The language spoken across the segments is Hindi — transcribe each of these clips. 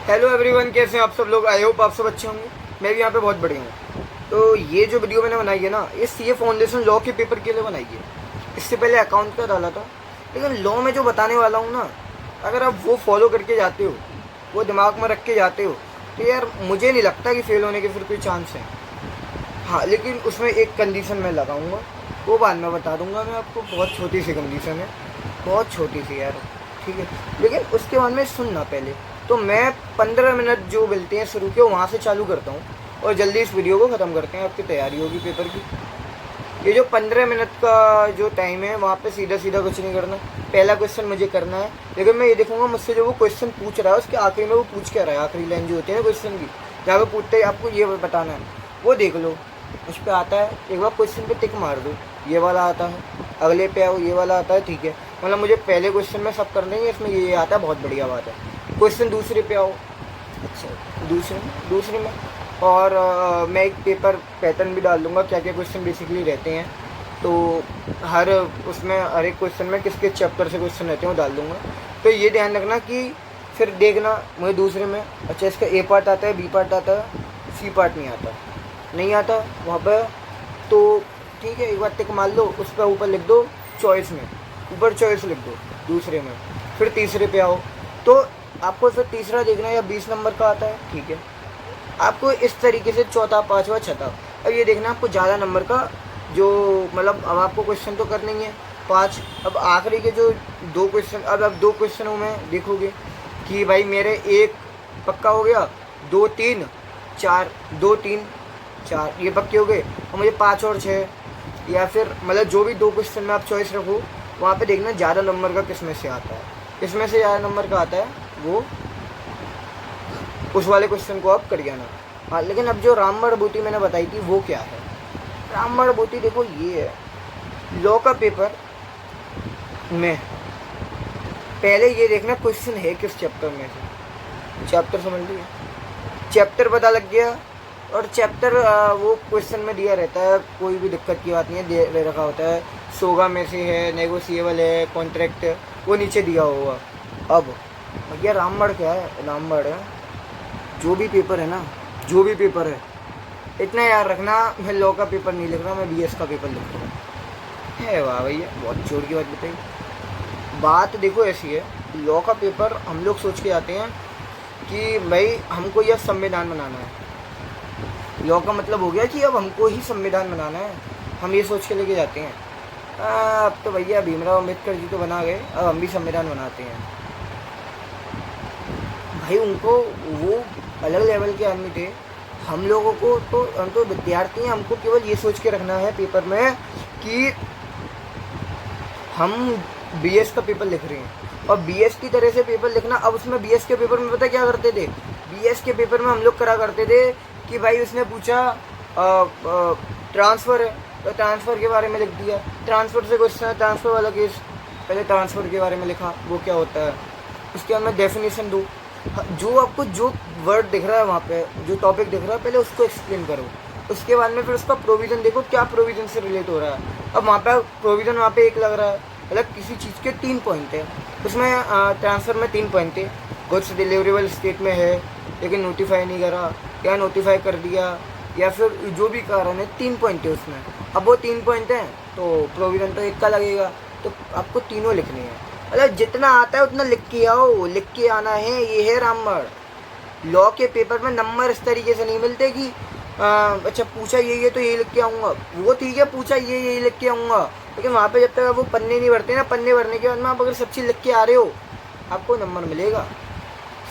हेलो एवरीवन, कैसे हैं आप सब लोग। आई होप आप सब अच्छे होंगे। मैं भी यहाँ पे बहुत बढ़िया हूँ। तो ये जो वीडियो मैंने बनाई है ना, ये सीए फाउंडेशन लॉ के पेपर के लिए बनाई है। इससे पहले अकाउंट का डाला था, लेकिन लॉ में जो बताने वाला हूँ ना, अगर आप वो फॉलो करके जाते हो, वो दिमाग में रख के जाते हो, तो यार मुझे नहीं लगता कि फेल होने के फिर कोई चांस है। हाँ, लेकिन उसमें एक कंडीशन मैं लगाऊंगा, वो बाद में बता दूंगा मैं आपको। बहुत छोटी सी कंडीशन है, बहुत छोटी सी यार, ठीक है। लेकिन उसके बाद में सुनना पहले। तो मैं 15 मिनट जो मिलते हैं शुरू के, वहाँ से चालू करता हूँ और जल्दी इस वीडियो को ख़त्म करते हैं। आपकी तैयारी होगी पेपर की। ये जो 15 मिनट का जो टाइम है, वहाँ पे सीधा सीधा कुछ नहीं करना। पहला क्वेश्चन मुझे करना है, लेकिन मैं ये देखूंगा मुझसे जो वो क्वेश्चन पूछ रहा है उसके आखिरी में वो पूछ क्या रहा है। आखिरी लाइन जो होती है ना क्वेश्चन की, जहाँ पे पूछते हैं आपको ये बताना है, वो देख लो। उस पर आता है, एक बार क्वेश्चन पे टिक मार दो, ये वाला आता है। अगले पे आओ, ये वाला आता है, ठीक है। मतलब मुझे पहले क्वेश्चन में सब करने हैं, इसमें ये आता है, बहुत बढ़िया बात है। क्वेश्चन दूसरे पे आओ, अच्छा दूसरे में। और मैं एक पेपर पैटर्न भी डाल दूँगा, क्या क्या क्वेश्चन बेसिकली रहते हैं। तो हर उसमें हर एक क्वेश्चन में किस किस चैप्टर से क्वेश्चन रहते हैं वो डाल दूँगा। तो ये ध्यान रखना कि फिर देखना मुझे दूसरे में, अच्छा इसका ए पार्ट आता है, बी पार्ट आता है, सी पार्ट नहीं आता वहाँ पर। तो ठीक है, एक बार टिक मार लो, उस पर ऊपर लिख दो चॉइस में, ऊपर चॉइस लिख दो दूसरे में। फिर तीसरे पे आओ, तो आपको फिर तीसरा देखना है या 20 नंबर का आता है, ठीक है। आपको इस तरीके से चौथा, पाँचवा, छठा, अब ये देखना आपको ज़्यादा नंबर का जो, मतलब अब आपको क्वेश्चन तो करने ही है 5। अब आखिरी के जो 2 क्वेश्चन, अब 2 क्वेश्चनों में देखोगे कि भाई मेरे एक पक्का हो गया, 2 3 4, 2 3 4 ये पक्के हो गए, और मुझे 5 और 6, या फिर मतलब जो भी 2 क्वेश्चन में आप चॉइस रखो, वहाँ पे देखना ज़्यादा नंबर का किस में से आता है। किसमें से ज़्यादा नंबर का आता है वो उस वाले क्वेश्चन को आप कर जाना। हाँ, लेकिन अब जो रामबाण भूति मैंने बताई थी वो क्या है। रामबाण भूति देखो, ये है लॉ का पेपर में। पहले ये देखना क्वेश्चन है किस चैप्टर में से। चैप्टर समझ लिया, चैप्टर पता लग गया। और चैप्टर वो क्वेश्चन में दिया रहता है, कोई भी दिक्कत की बात नहीं है, दे रखा होता है। सोगा में से है, नेगोशिएबल है, कॉन्ट्रैक्ट है, वो नीचे दिया होगा। अब भैया रामबाण क्या है, रामबाण है जो भी पेपर है ना, जो भी पेपर है, इतना याद रखना, मैं लॉ का पेपर नहीं लिख रहा, मैं बीएस का पेपर लिख रहा हूँ। है वाह भैया, बहुत जोर की बात बताई। बात देखो ऐसी है, लॉ का पेपर हम लोग सोच के आते हैं कि भाई हमको यह संविधान बनाना है। लॉ का मतलब हो गया कि अब हमको ही संविधान बनाना है, हम ये सोच के लेके जाते हैं। अब तो भैया भीमराव अम्बेडकर जी तो बना गए, अब हम भी संविधान बनाते हैं। भाई उनको, वो अलग लेवल के आदमी थे। हम लोगों को तो, हम तो विद्यार्थी हैं, हमको केवल ये सोच के रखना है पेपर में कि हम बीएस का पेपर लिख रहे हैं, और बीएस की तरह से पेपर लिखना। अब उसमें बीएस के पेपर में पता क्या करते थे, बीएस के पेपर में हम लोग करा करते थे कि भाई उसने पूछा ट्रांसफ़र है, तो ट्रांसफ़र के बारे में लिख दिया। ट्रांसफ़र से क्वेश्चन है, ट्रांसफ़र वाला केस, पहले ट्रांसफ़र के बारे में लिखा, वो क्या होता है। उसके बाद में डेफिनेशन दो, जो आपको जो वर्ड दिख रहा है वहाँ पे, जो टॉपिक दिख रहा है, पहले उसको एक्सप्लेन करो। उसके बाद में फिर उसका प्रोविज़न देखो, क्या प्रोविज़न से रिलेट हो रहा है। अब वहाँ पे प्रोविज़न वहाँ पे एक लग रहा है, मतलब किसी चीज़ के 3 पॉइंट है उसमें। ट्रांसफ़र में 3 पॉइंट थे, गुड्स डिलीवरेबल स्टेट में है लेकिन नोटिफाई नहीं करा, या नोटिफाई कर दिया, या फिर जो भी कारण है, 3 पॉइंट है उसमें। अब वो 3 पॉइंट हैं तो प्रोविज़न तो एक का लगेगा, तो आपको तीनों लिखनी है। मतलब जितना आता है उतना लिख के आओ, लिख के आना है। ये है रामबाण। लॉ के पेपर में नंबर इस तरीके से नहीं मिलते कि अच्छा पूछा ये तो ये लिख के आऊँगा, वो ठीक है, पूछा ये लिख के आऊँगा, लेकिन वहाँ पे जब तक वो पन्ने नहीं भरते ना, पन्ने भरने के बाद में आप अगर सब चीज़ लिख के आ रहे हो, आपको नंबर मिलेगा।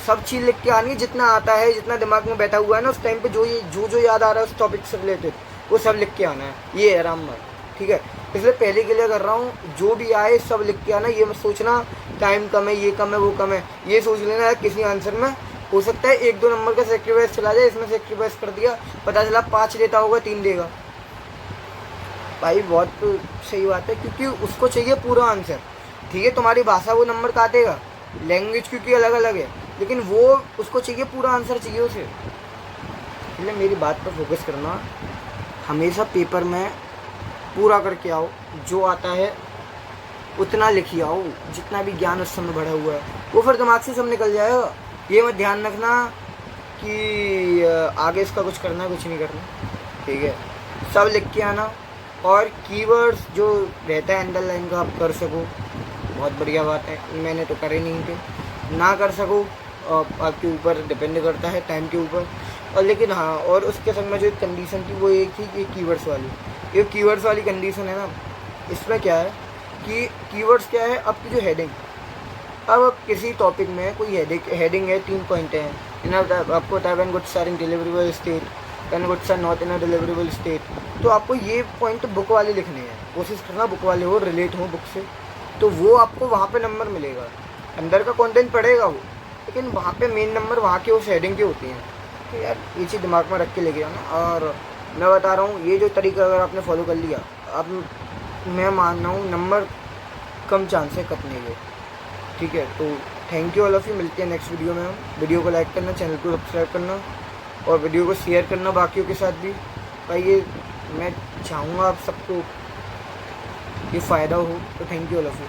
सब चीज़ लिख के आनी है, जितना आता है, जितना दिमाग में बैठा हुआ है ना उस टाइम पे, जो याद आ रहा है उस टॉपिक से रिलेटेड, वो सब लिख के आना है। ये है रामबाण, ठीक है। इसलिए पहले के लिए कर रहा हूँ, जो भी आए सब लिख के आना। ये मत सोचना टाइम कम है, ये कम है, वो कम है। ये सोच लेना है किसी आंसर में हो सकता है 1-2 नंबर का सेक्रीफाइस चला जाए, इसमें सेक्रीफाइस कर दिया, पता चला 5 लेता होगा 3 देगा। भाई बहुत सही बात है, क्योंकि उसको चाहिए पूरा आंसर, ठीक है। तुम्हारी भाषा वो नंबर काटेगा, लैंग्वेज क्योंकि अलग अलग है, लेकिन वो उसको चाहिए पूरा आंसर चाहिए उसे। इसलिए मेरी बात पर फोकस करना, हमेशा पेपर में पूरा करके आओ, जो आता है उतना लिखिए आओ, जितना भी ज्ञान उस समय बढ़ा हुआ है वो फिर दिमाग से सब निकल जाएगा। ये मत ध्यान रखना कि आगे इसका कुछ करना है, कुछ नहीं करना, ठीक है। सब लिख के आना, और कीवर्ड्स जो रहता है अंडरलाइन का आप कर सको, बहुत बढ़िया बात है। मैंने तो करे नहीं थे, ना कर सको आपके ऊपर डिपेंड करता है, टाइम के ऊपर। और लेकिन हाँ, और उसके संग में जो एक कंडीशन थी वो एक थी कि कीवर्ड्स वाली, ये कीवर्ड्स वाली कंडीशन है ना, इसमें क्या है कि कीवर्ड्स क्या है, आपकी जो हेडिंग, अब किसी टॉपिक में कोई हेडिंग है, 3 पॉइंट हैं, आपको पता है when goods are in deliverable state, when goods are not in a deliverable state, तो आपको ये पॉइंट बुक वाले लिखने हैं, कोशिश करना बुक वाले हो, रिलेट हो बुक से, तो वो आपको वहाँ पे नंबर मिलेगा। अंदर का कंटेंट पड़ेगा वो, लेकिन वहाँ पे मेन नंबर वहाँ के उस हेडिंग के होते हैं। तो यार ये चीज़ दिमाग में रख के लेके जाना। और मैं बता रहा हूँ, ये जो तरीका अगर आपने फॉलो कर लिया, अब मैं मान रहा हूँ नंबर कम चांस है कटने के, ठीक है। तो thank you all of you, मिलते हैं नेक्स्ट वीडियो में। हम वीडियो को लाइक करना, चैनल को सब्सक्राइब करना, और वीडियो को शेयर करना बाकियों के साथ भी भाई। ये मैं चाहूँगा आप सबको ये फ़ायदा हो, तो thank you all of you.